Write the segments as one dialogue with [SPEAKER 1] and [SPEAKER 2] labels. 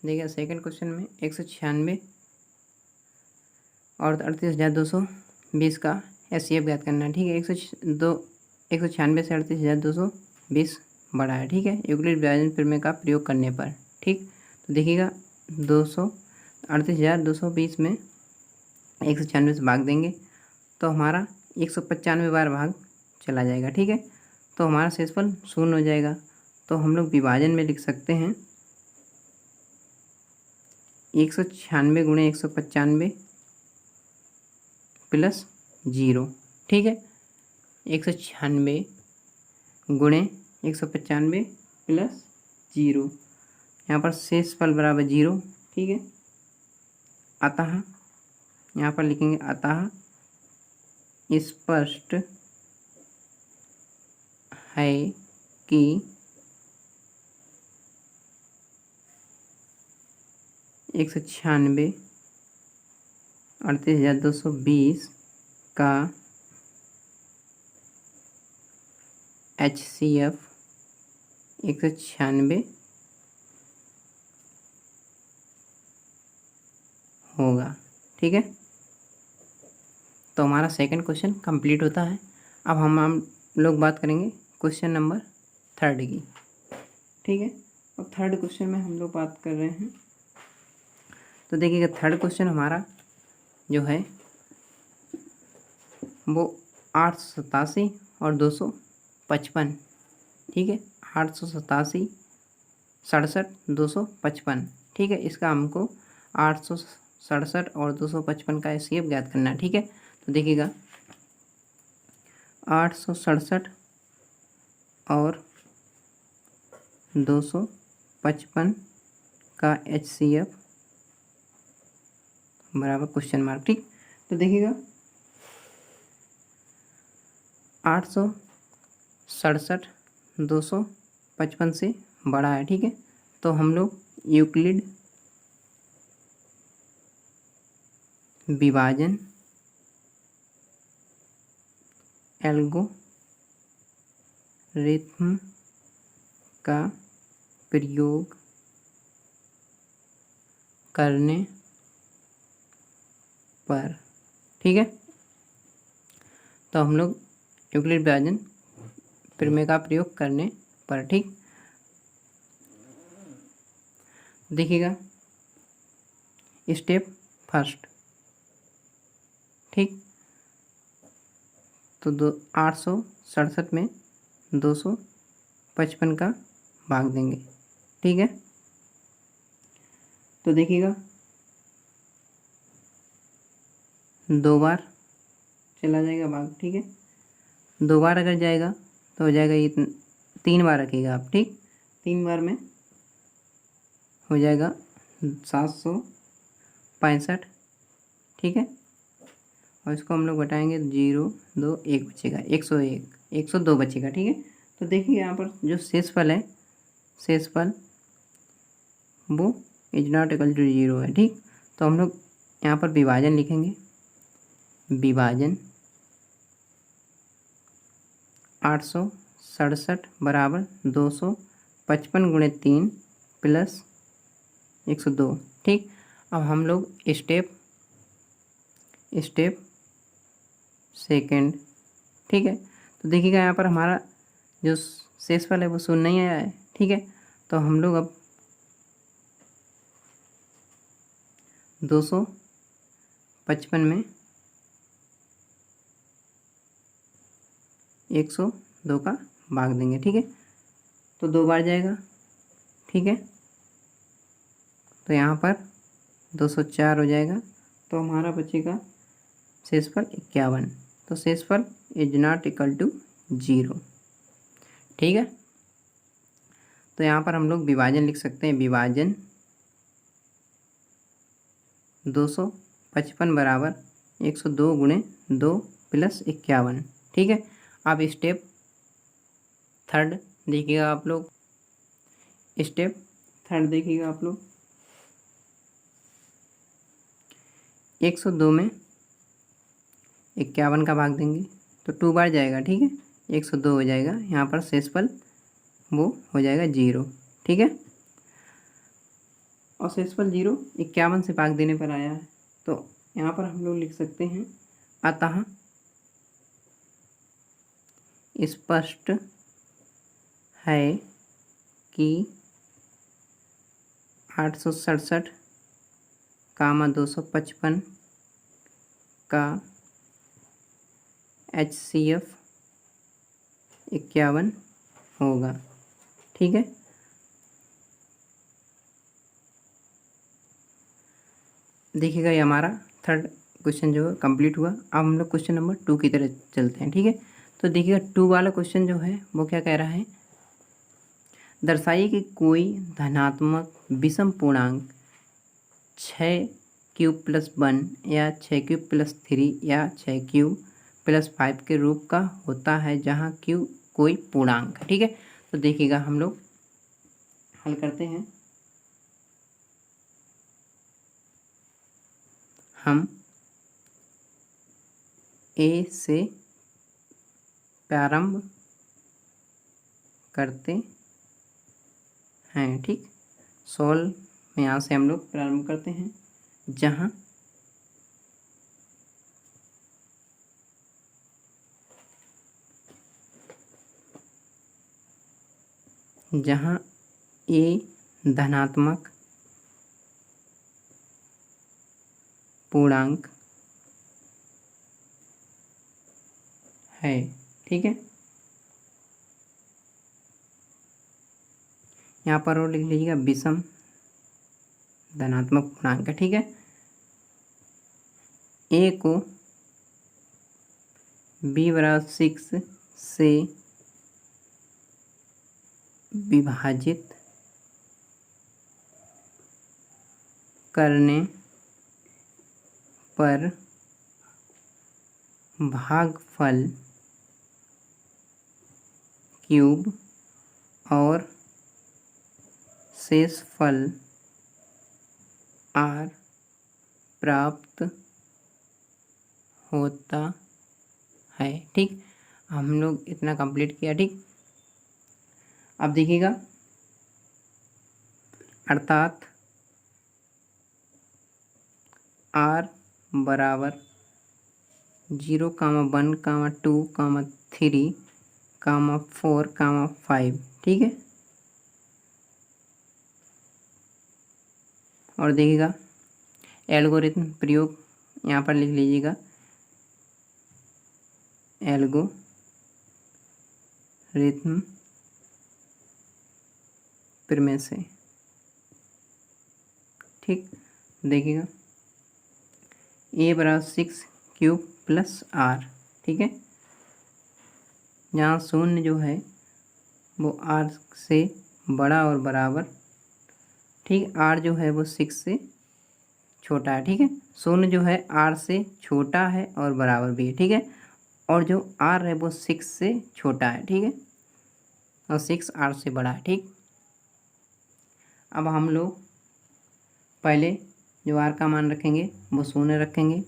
[SPEAKER 1] देखिए second question में 196 और 38,220 का एचसीएफ ज्ञात करना है। ठीक है, 196 से 38,220 बड़ा है। ठीक है, यूक्लिड विभाजन प्रमेय का प्रयोग करने पर। ठीक, तो देखिएगा 38,220 में 196 से भाग देंगे तो हमारा 195 बार भाग चला जाएगा। ठीक है, तो हमारा शेषफल 0 हो जाएगा। तो हम लोग विभाजन में लिख सकते हैं 196 गुणे 195 प्लस 0। ठीक है, 196 गुणे 195 प्लस 0, यहाँ पर शेषफल बराबर 0। ठीक है, अतः यहाँ पर लिखेंगे अतः स्पष्ट है कि 196 38,220 का HCF 196 होगा। ठीक है, तो हमारा सेकंड क्वेश्चन कंप्लीट होता है। अब हम लोग बात करेंगे क्वेश्चन नंबर 3 की। ठीक है, और थर्ड क्वेश्चन में हम लोग बात कर रहे हैं, तो देखिएगा थर्ड क्वेश्चन हमारा जो है वो 887 और 255। ठीक है, 887 67 255। ठीक है, इसका हमको 867 और 255 का एचसीएफ ज्ञात करना है। ठीक है, तो देखिएगा 867 और 255 का HCF बराबर क्वेश्चन मार्क। ठीक, तो देखिएगा 867 255 से बड़ा है। ठीक है, तो हम लोग यूक्लिड विभाजन एल्गोरिथम का प्रयोग करने पर। ठीक है, तो हम लोग यूक्लिड विभाजन प्रमेय का प्रयोग करने पर। ठीक, देखिएगा स्टेप फर्स्ट। ठीक, तो 867 में 255 का भाग देंगे। ठीक है, तो देखिएगा 2 बार चला जाएगा भाग। ठीक है, 2 बार अगर जाएगा तो हो जाएगा ये 3 बार रखिएगा आप। ठीक, 3 बार में हो जाएगा 765। ठीक है, और इसको हम लोग घटाएंगे 0 2 1 बचेगा 101 102 बचेगा। ठीक है, तो देखिए यहाँ पर जो शेषफल है, शेषफल वो इज नॉट इक्वल टू 0 है। ठीक, तो हम लोग यहाँ पर विभाजन लिखेंगे, विभाजन 867 बराबर 255 गुणे 3 प्लस 102। ठीक, अब हम लोग स्टेप सेकंड। ठीक है, तो देखिएगा यहाँ पर हमारा जो शेषफल है वो 0 नहीं आया है। ठीक है, तो हम लोग अब 255 में 102 का भाग देंगे। ठीक है, तो 2 बार जाएगा। ठीक है, तो यहाँ पर 204 हो जाएगा, तो हमारा बचेगा शेषफल 51। तो शेषफल इज नॉट इक्वल टू 0। ठीक है, तो यहाँ पर हम लोग विभाजन लिख सकते हैं, विभाजन 255 बराबर 102 गुणे 2 प्लस 51। ठीक है, अब स्टेप थर्ड देखिएगा आप लोग, स्टेप थर्ड देखिएगा आप लोग 102 में 51 का भाग देंगे तो 2 बार जाएगा। ठीक है, 102 हो जाएगा, यहाँ पर शेषफल वो हो जाएगा 0। ठीक है, और शेषफल 0 51 से भाग देने पर आया है। तो यहाँ पर हम लोग लिख सकते हैं अतः स्पष्ट है कि 867, 255 का HCF 51 होगा। ठीक है, देखिएगा ये हमारा थर्ड क्वेश्चन जो है कंप्लीट हुआ। अब हम लोग क्वेश्चन नंबर 2 की तरह चलते हैं। ठीक है, तो देखिएगा 2 वाला क्वेश्चन जो है वो क्या कह रहा है, दर्शाइए कि कोई धनात्मक विषम पूर्णांक 6³ + 1 या 6³ + 3 या 6³ + 5 के रूप का होता है जहाँ Q कोई पूर्णांक है। ठीक है, तो देखिएगा हम लोग हल करते हैं। हम A से प्रारंभ करते हैं। ठीक, सॉल्व में यहाँ से हम लोग प्रारंभ करते हैं जहाँ A धनात्मक पूर्णांक है। ठीक है, यहाँ पर और लिख लीजिएगा विषम धनात्मक पूर्णांक है। ठीक है, A को B=6 से विभाजित करने पर भागफल क्यूब और शेषफल R प्राप्त होता है। ठीक, हम लोग इतना कंप्लीट किया। ठीक, अब देखिएगा अर्थात R = 0, 1, 2, 3, 4, 5। ठीक है, और देखिएगा एल्गोरिथम प्रयोग यहाँ पर लिख लीजिएगा, एल्गोरिथम प्रमेय से। ठीक, देखिएगा A = 6³ + R। ठीक है, यहाँ शून्य जो है वो R से बड़ा और बराबर। ठीक, R जो है वो 6 से छोटा है। ठीक है, शून्य जो है R से छोटा है और बराबर भी है। ठीक है, और जो R है वो 6 से छोटा है। ठीक है, और 6 R से बड़ा है। ठीक, अब हम लोग पहले जो R का मान रखेंगे वो शून्य रखेंगे,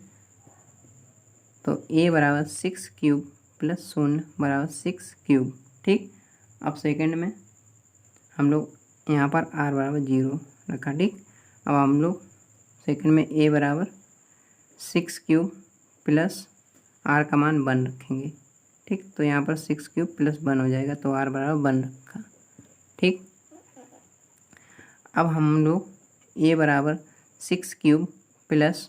[SPEAKER 1] तो A = 6³ + 0 = 6³। ठीक, अब सेकंड में हम लोग यहाँ पर R = 0 रखा। ठीक, अब हम लोग सेकंड में A = 6³ + R का मान 1 रखेंगे। ठीक, तो यहाँ पर 6³ + 1 हो जाएगा, तो R = 1 रखा। ठीक, अब हम लोग A = 6³ +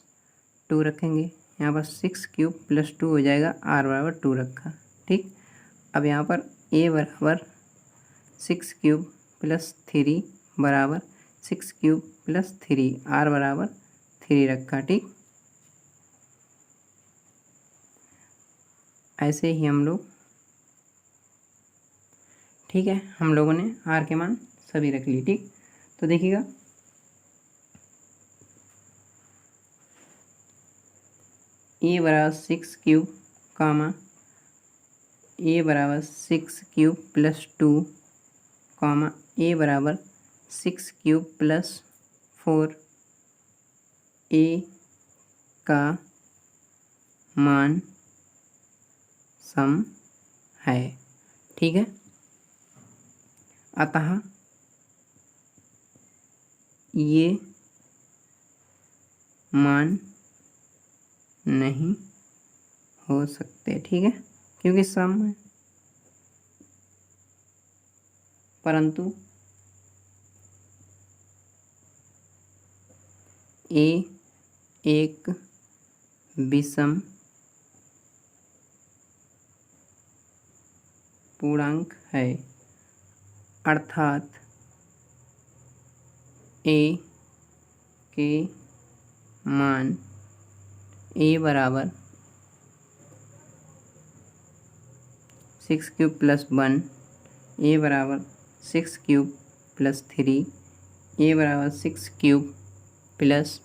[SPEAKER 1] 2 रखेंगे, यहाँ पर 6³ + 2 हो जाएगा, R = 2 रखा। ठीक, अब यहाँ पर A = 6³ + 3 = 6³ + 3, R = 3 रखा। ठीक, ऐसे ही हम लोग, ठीक है, हम लोगों ने R के मान सभी रख लिए। ठीक, तो देखिएगा A = 6³ A = 6³ + 2, A = 6³ + 4, A का मान सम है। ठीक है, अतः ये मान नहीं हो सकते, ठीक है, क्योंकि सम है। परंतु ए एक विषम पूर्णांक है, अर्थात ए के मान ए बराबर 6 क्यूब प्लस 1, ए बराबर 6 क्यूब प्लस 3, ए बराबर 6 क्यूब प्लस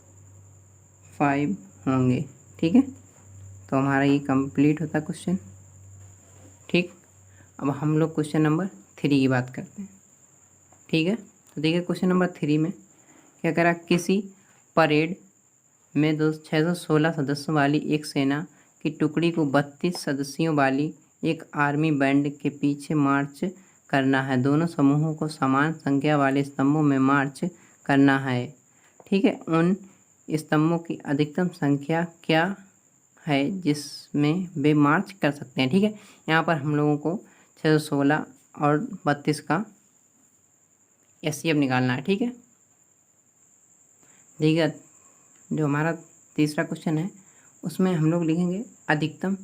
[SPEAKER 1] 5 होंगे, ठीक है। तो हमारा ये कंप्लीट होता है क्वेश्चन, ठीक। अब हम लोग क्वेश्चन नंबर 3 की बात करते हैं, ठीक है। तो देखिए क्वेश्चन नंबर 3 में क्या करा, किसी परेड में 616 सदस्यों वाली एक सेना की टुकड़ी को 32 सदस्यों वाली एक आर्मी बैंड के पीछे मार्च करना है। दोनों समूहों को समान संख्या वाले स्तंभों में मार्च करना है, ठीक है। उन स्तंभों की अधिकतम संख्या क्या है जिसमें वे मार्च कर सकते हैं, ठीक है। यहाँ पर हम लोगों को 616 और 32 का एचसीएफ निकालना है, ठीक है। देखिए जो हमारा तीसरा क्वेश्चन है उसमें हम लोग लिखेंगे अधिकतम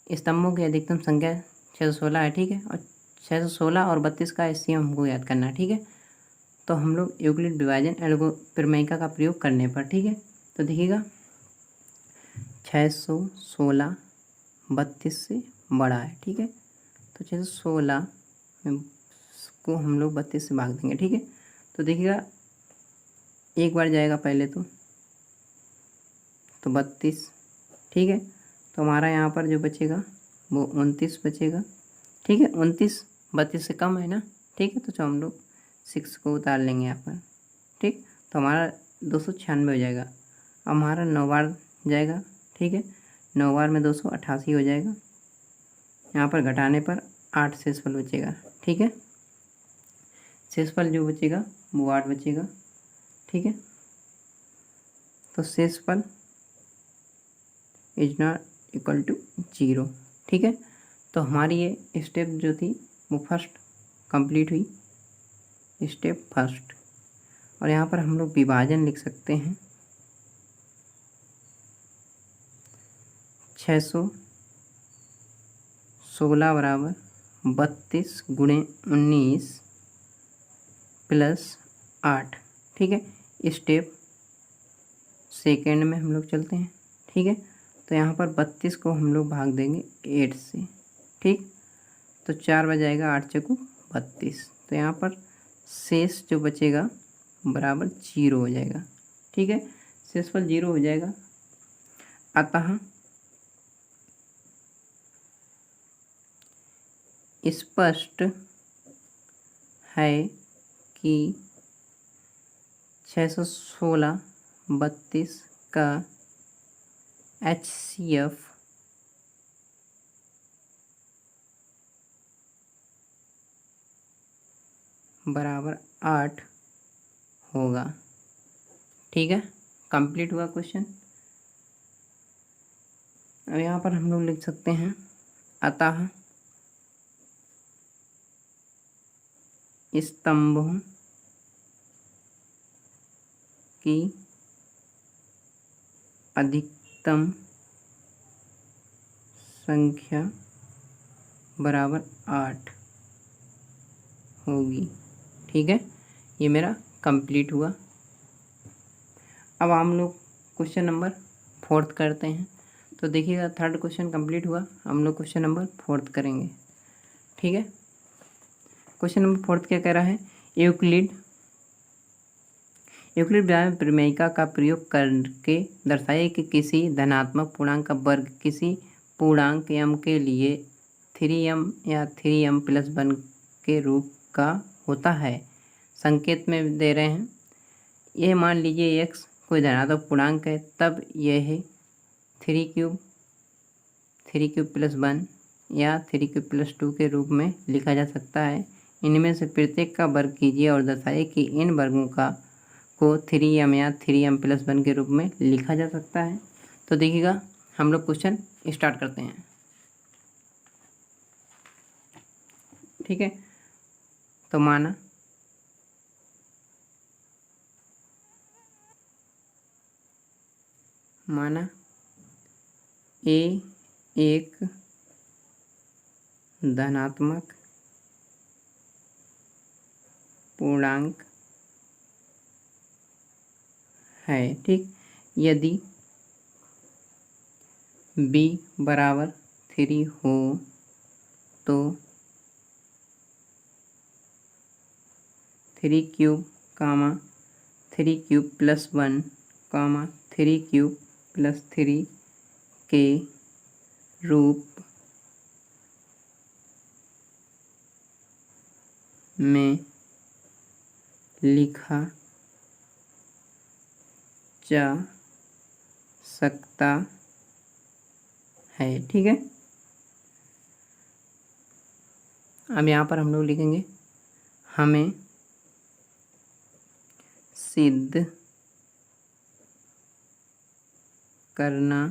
[SPEAKER 1] स्तंभों की अधिकतम संख्या 616 है, ठीक है। और 616 और 32 का एचसीएफ हमको याद करना है, ठीक है। तो हम लोग यूक्लिड विभाजन एल्गोरिथम का प्रयोग करने पर, ठीक है। तो देखिएगा 616 32 से बड़ा है, ठीक है। तो 616 को हम लोग 32 से भाग देंगे, ठीक है। तो देखिएगा एक बार जाएगा पहले तो 32, ठीक है। तो हमारा यहाँ पर जो बचेगा वो 29 बचेगा, ठीक है। 29 32 से कम है ना, ठीक है। तो हम लोग 6 को उतार लेंगे यहाँ पर, ठीक। तो हमारा 296 हो जाएगा। अब हमारा 9 बार जाएगा, ठीक है। 9 बार में 288 हो जाएगा। यहाँ पर घटाने पर 8 शेषफल बचेगा, ठीक है। शेषफल जो बचेगा वो 8 बचेगा, ठीक है। तो शेषफल इज नॉट इक्वल टू 0, ठीक है। तो हमारी ये स्टेप जो थी वो फर्स्ट कंप्लीट हुई, स्टेप फर्स्ट। और यहाँ पर हम लोग विभाजन लिख सकते हैं 616 बराबर 32 गुणे 19 प्लस 8, ठीक है। स्टेप सेकेंड में हम लोग चलते हैं, ठीक है। तो यहाँ पर 32 को हम लोग भाग देंगे 8 से, ठीक। तो 4 बजाएगा 8 चौको 32। तो यहाँ पर शेष जो बचेगा बराबर 0 हो जाएगा, ठीक है। शेषफल 0 हो जाएगा। अतः स्पष्ट है कि 616 32 का HCF बराबर 8 होगा, ठीक है। कंप्लीट हुआ क्वेश्चन। अब यहाँ पर हम लोग लिख सकते हैं अतः स्तंभों की अधिकतम संख्या बराबर 8 होगी, ठीक है। ये मेरा कंप्लीट हुआ। अब हम लोग क्वेश्चन नंबर 4 करते हैं। तो देखिएगा थर्ड क्वेश्चन कंप्लीट हुआ, हम लोग क्वेश्चन नंबर 4 करेंगे, ठीक है। क्वेश्चन नंबर 4 क्या कह रहा है, यूक्लिड प्रमेयिका का प्रयोग करके दर्शाइए कि किसी धनात्मक पूर्णांक का वर्ग किसी पूर्णांक m के लिए 3m या 3m+1 के रूप का होता है। संकेत में दे रहे हैं, यह मान लीजिए x कोई धनात्मक पूर्णांक है, तब यह 3 क्यूब प्लस 1 या 3 क्यूब प्लस 2 के रूप में लिखा जा सकता है। इनमें से प्रत्येक का वर्ग कीजिए और दर्शाइए कि इन वर्गों का को 3m या 3m+1 के रूप में लिखा जा सकता है। तो देखिएगा हम लोग क्वेश्चन स्टार्ट करते हैं। ठीक है, तो माना ए एक धनात्मक पूर्णांक है। ठीक, यदि b बराबर 3 हो तो 3³ 3³ + 1 3³ + 3 के रूप में लिखा जा सकता है। ठीक है, अब यहाँ पर हम लोग लिखेंगे हमें सिद्ध करना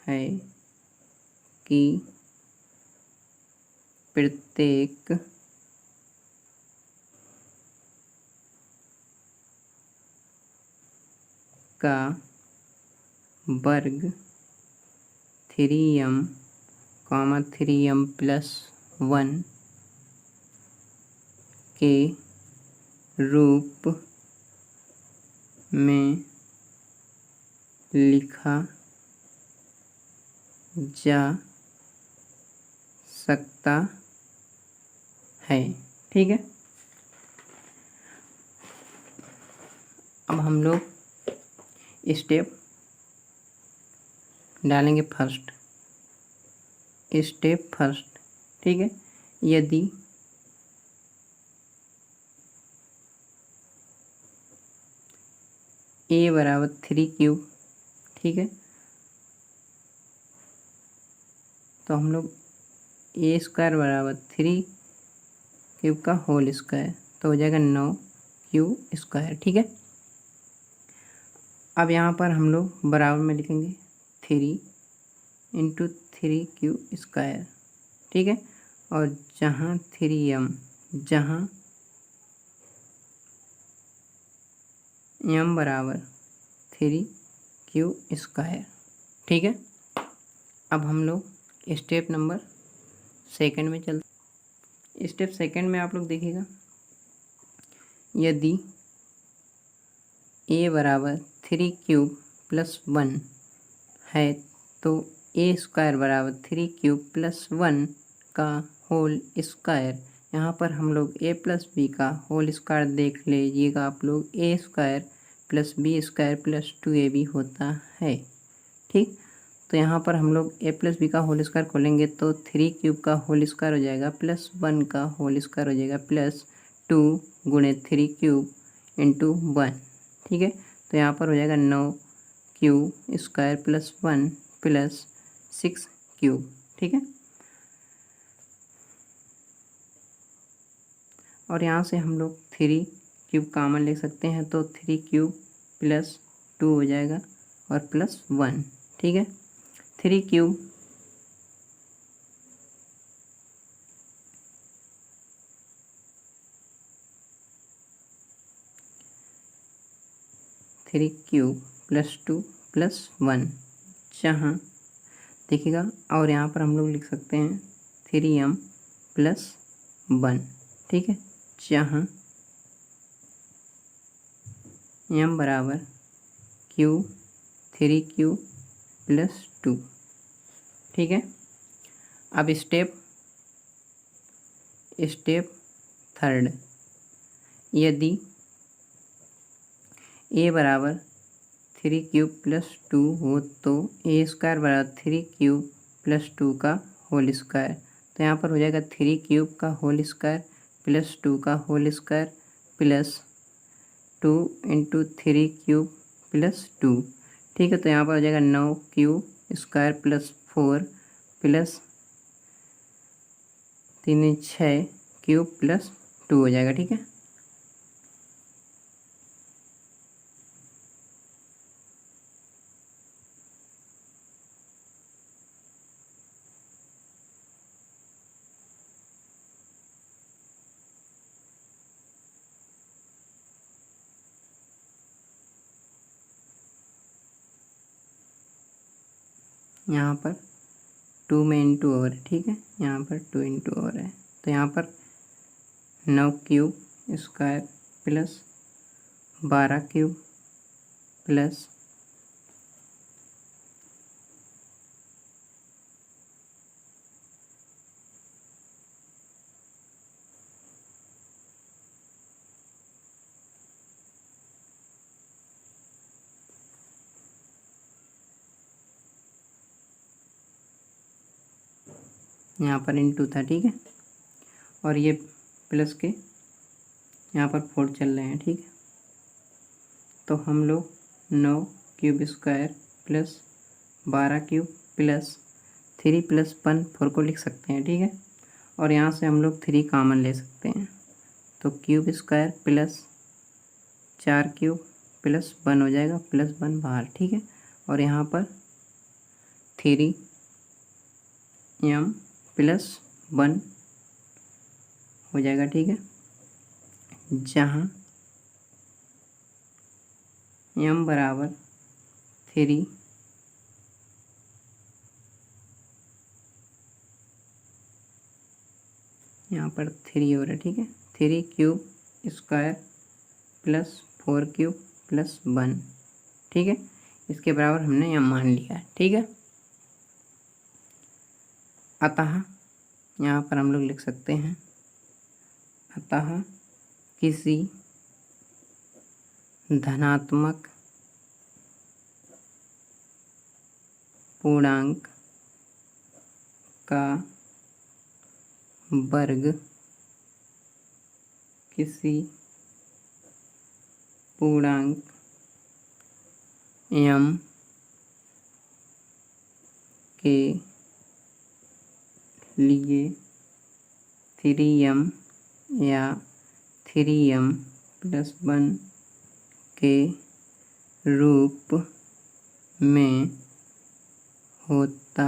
[SPEAKER 1] है कि प्रत्येक का वर्ग 3m 3m+1 के रूप में लिखा जा सकता है। ठीक है, अब हम लोग स्टेप डालेंगे। Step first. ठीक है, यदि a बराबर 3³ ठीक है, तो हम लोग a² बराबर 3³ का होल स्क्वायर, तो हो जाएगा 9³ ठीक है। अब यहाँ पर हम लोग बराबर में लिखेंगे 3 × 3³ ठीक है, और जहाँ 3m जहाँ m बराबर 3³ ठीक है। अब हम लोग स्टेप नंबर सेकंड में चलते। स्टेप सेकंड में आप लोग देखिएगा, यदि a बराबर 3³ + 1 है तो a² बराबर 3³ + 1 का होल स्क्वायर। यहाँ पर हम लोग a + b का होल स्क्वायर देख लीजिएगा आप लोग, a² + b² + 2ab होता है। ठीक, तो यहाँ पर हम लोग a + b का होल स्क्वायर खोलेंगे तो 3³ का होल स्क्वायर हो जाएगा +1 का होल स्क्वायर हो जाएगा +2 × 3³ × 1 ठीक है। तो यहाँ पर हो जाएगा 9³ + 1 + 6³ ठीक है। और यहाँ से हम लोग 3³ कॉमन ले सकते हैं, तो 3³ + 2 हो जाएगा और +1 ठीक है। 3³ + 2 + 1 जहाँ देखिएगा, और यहाँ पर हम लोग लिख सकते हैं 3m + 1 ठीक है, जहाँ m बराबर 3³ + 2 ठीक है। अब स्टेप थर्ड, यदि a बराबर 3³ + 2 हो तो a² बराबर 3³ + 2 का होल स्क्वायर, तो यहाँ पर हो जाएगा 3³ का होल स्क्वायर + 2 का होल स्क्वायर +2 × 3³ + 2 ठीक है। तो यहाँ पर हो जाएगा 9³ + 4 + 3 6³ + 2 हो जाएगा ठीक है। यहाँ पर 2 में इंटू और है, ठीक है, यहाँ पर 2 इंटू और है, तो यहाँ पर 9 cube square plus 12 cube plus यहाँ पर इंटू था, ठीक है, और ये प्लस के यहाँ पर 4 चल रहे हैं, ठीक है, तो हम लोग 9 cube square plus 12 cube plus 3 plus 1 4 को लिख सकते हैं, ठीक है, और यहाँ से हम लोग 3 कॉमन ले सकते हैं, तो cube square plus 4 cube plus 1 हो जाएगा, प्लस 1 बाहर, ठीक है, और यहाँ पर 3m प्लस 1 हो जाएगा, ठीक है, जहाँ m बराबर 3 यहाँ पर 3 हो रहा है, ठीक है, 3 cube square plus 4 cube plus 1, ठीक है, इसके बराबर हमने यहाँ मान लिया है, ठीक है। अतः यहाँ पर हम लोग लिख सकते हैं, अतः किसी धनात्मक पूर्णांक का वर्ग किसी पूर्णांक m के लिए 3m या 3m प्लस 1 के रूप में होता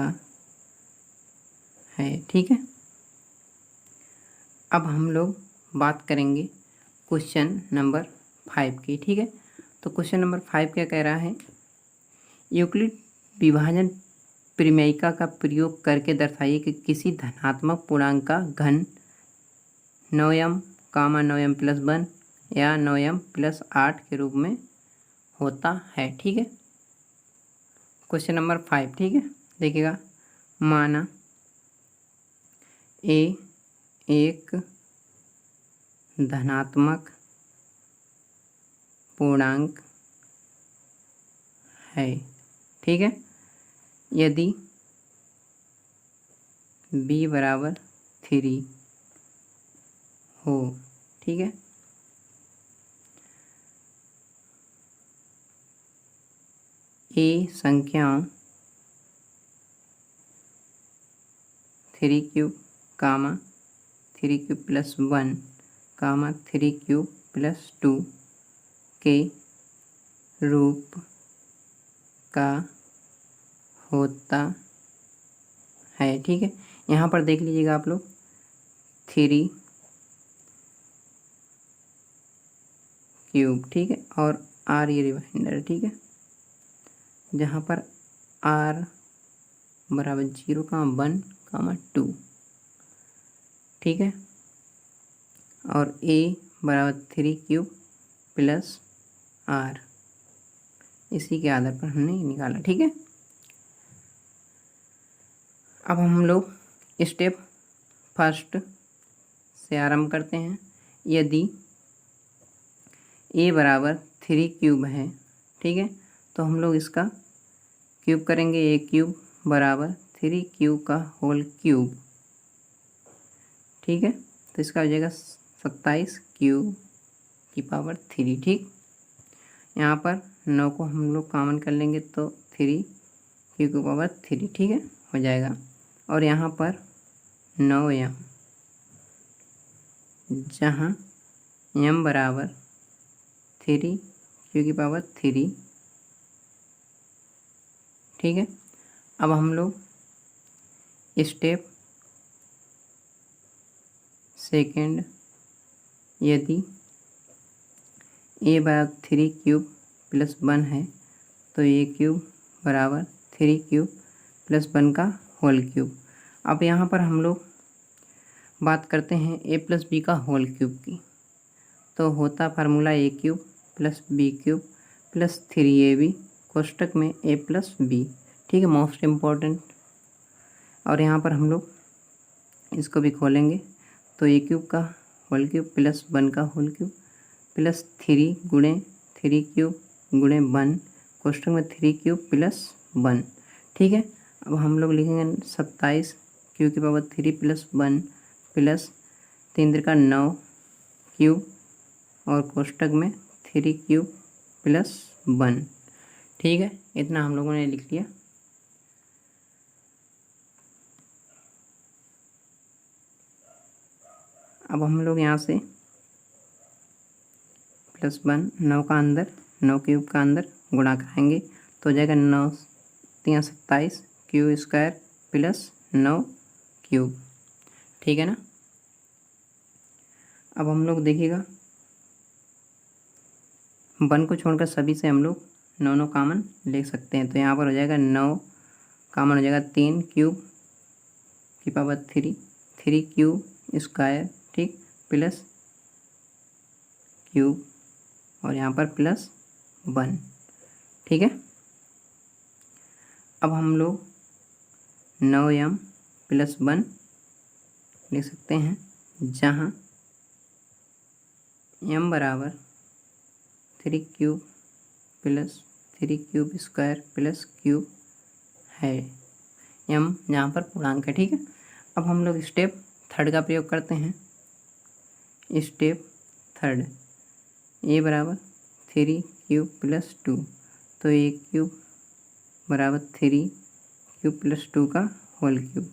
[SPEAKER 1] है, ठीक है। अब हम लोग बात करेंगे क्वेश्चन नंबर 5 की, ठीक है। तो क्वेश्चन नंबर 5 क्या कह रहा है, यूक्लिड विभाजन परिमेयिका का प्रयोग करके दर्शाइए कि किसी धनात्मक पूर्णांक का घन 9m, 9m प्लस 1 या 9m प्लस 8 के रूप में होता है, ठीक है। क्वेश्चन नंबर 5, ठीक है, देखिएगा, माना ए एक धनात्मक पूर्णांक है, ठीक है, यदि b बराबर 3 हो, ठीक है, ए संख्याओं 3 cube 3 cube plus 1 3 cube plus 2 के रूप का होता है, ठीक है। यहाँ पर देख लीजिएगा आप लोग, 3 क्यूब, ठीक है, और r ये रिमाइंडर, ठीक है, जहाँ पर r बराबर 0, 1, 2, ठीक है, और a बराबर 3 क्यूब प्लस r, इसी के आधार पर हमने निकाला, ठीक है। अब हम लोग स्टेप फर्स्ट से आरंभ करते हैं। यदि a बराबर 3 क्यूब है, ठीक है, तो हम लोग इसका क्यूब करेंगे, a क्यूब बराबर 3 क्यूब का होल क्यूब, ठीक है, तो इसका हो जाएगा 27 क्यूब की पावर 3, ठीक। यहाँ पर 9 को हम लोग कॉमन कर लेंगे तो 3 क्यूब की पावर 3, ठीक है, हो जाएगा, और यहाँ पर 9m, जहाँ m बराबर 3 क्यूब की पावर 3, ठीक है। अब हम लोग स्टेप सेकेंड, यदि a बराबर 3 क्यूब प्लस 1 है तो a क्यूब बराबर 3 क्यूब प्लस 1 का होल क्यूब। अब यहाँ पर हम लोग बात करते हैं a प्लस बी का होल क्यूब की, तो होता formula a cube plus B cube plus 3ab कोष्टक में a प्लस बी, ठीक है, मोस्ट इम्पॉर्टेंट। और यहाँ पर हम लोग इसको भी खोलेंगे तो a क्यूब का होल क्यूब प्लस 1 का होल क्यूब प्लस 3 गुणे 3 क्यूब गुणे 1 कोष्टक में 3 क्यूब प्लस 1, ठीक है। अब हम लोग लिखेंगे 27 क्यू की पावर 3 प्लस 1 प्लस 3 3 का 9 क्यूब और कोष्टक में 3 क्यूब प्लस 1, ठीक है। इतना हम लोगों ने लिख लिया। अब हम लोग यहाँ से प्लस 1 9 का अंदर 9 क्यूब का अंदर गुणा कराएंगे तो हो जाएगा 9 3 27 क्यू स्क्वायर प्लस 9 क्यूब, ठीक है ना। अब हम लोग देखिएगा 1 को छोड़कर सभी से हम लोग 9 9 कॉमन ले सकते हैं, तो यहाँ पर हो जाएगा 9 कॉमन हो जाएगा 3 क्यूब की पावर 3 क्यूब स्क्वायर, ठीक, प्लस क्यूब और यहाँ पर प्लस 1, ठीक है। अब हम लोग 9m प्लस 1 लिख सकते हैं, जहाँ m बराबर 3 cube plus 3 cube square plus cube है, m यहाँ पर पूर्णांक है, ठीक है। अब हम लोग स्टेप थर्ड का प्रयोग करते हैं। स्टेप थर्ड a बराबर 3 क्यूब प्लस 2, तो a क्यूब बराबर 3 क्यूब प्लस 2 का होल क्यूब,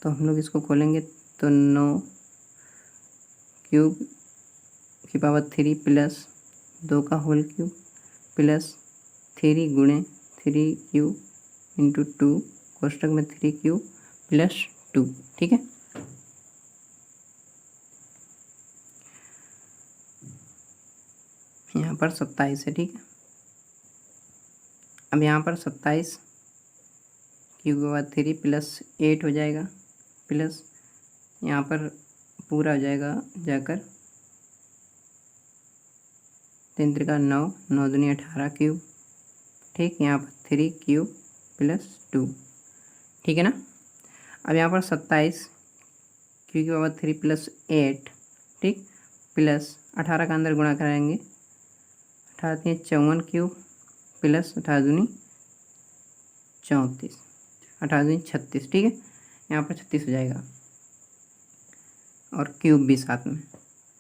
[SPEAKER 1] तो हम लोग इसको खोलेंगे तो 9 क्यूब की पावर 3 प्लस 2 का होल क्यूब प्लस 3 गुणे 3 क्यूब इंटू 2 कोष्टक में 3 क्यूब प्लस 2, ठीक है। यहाँ पर 27 है, ठीक है। अब यहाँ पर 27 क्यूब के बाद 3 प्लस 8 हो जाएगा प्लस यहाँ पर पूरा हो जाएगा जाकर 3 3 का 9 9 दूनी 18 क्यूब, ठीक, यहाँ पर 3 क्यूब प्लस 2, ठीक है ना। अब यहाँ पर 27 क्यू की पावर 3 प्लस 8, ठीक, प्लस 18 का अंदर गुणा कराएंगे 18 3 54 क्यूब प्लस 18 दूनी 34 18 दूनी 36, ठीक है, यहाँ पर 36 हो जाएगा और क्यूब भी साथ में,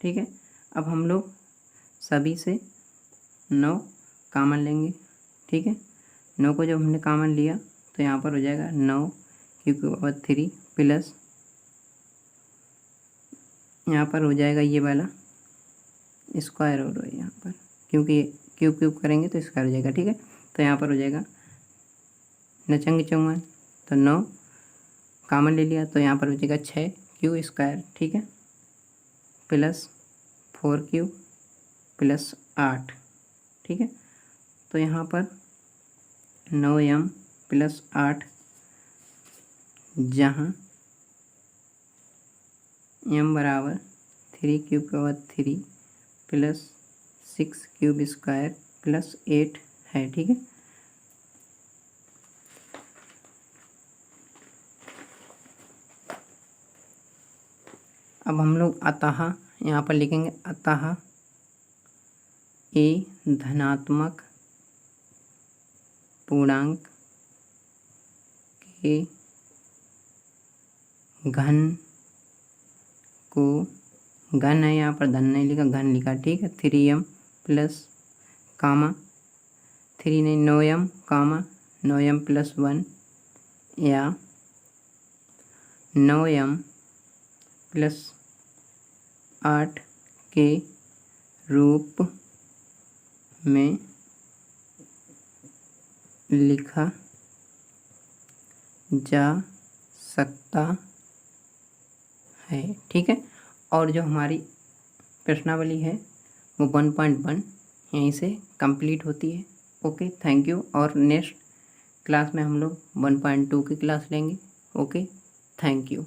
[SPEAKER 1] ठीक है। अब हम लोग सभी से 9 कॉमन लेंगे, ठीक है। 9 को जब हमने कॉमन लिया तो यहाँ पर हो जाएगा 9 क्यू की पावर 3 प्लस यहाँ पर हो जाएगा ये वाला स्क्वायर हो रहा है यहाँ पर, क्योंकि क्यूब करेंगे तो स्क्वायर हो जाएगा, ठीक है। तो यहाँ पर हो जाएगा 9 चंग 54, तो 9 कॉमन ले लिया तो यहाँ पर हो जाएगा 6 क्यू स्क्वायर, ठीक है, प्लस 4 क्यूब प्लस 8, ठीक है। तो यहाँ पर 9m प्लस 8, जहाँ m बराबर 3 क्यूब के बाद 3 प्लस 6 क्यूब स्क्वायर प्लस 8 है, ठीक है। अब हम लोग अतः यहाँ पर लिखेंगे अतः a धनात्मक पूर्णांक के घन को, घन है यहाँ पर धन नहीं लिखा, घन लिखा, ठीक है, 3m प्लस कामा 3 नहीं 9m कामा 9m प्लस 1 या 9m प्लस 8 के रूप में लिखा जा सकता है, ठीक है। और जो हमारी प्रश्नावली है वो 1.1 यहीं से कंप्लीट होती है। Okay, thank you. और नेक्स्ट क्लास में हम लोग 1.2 की क्लास लेंगे। Okay, thank you.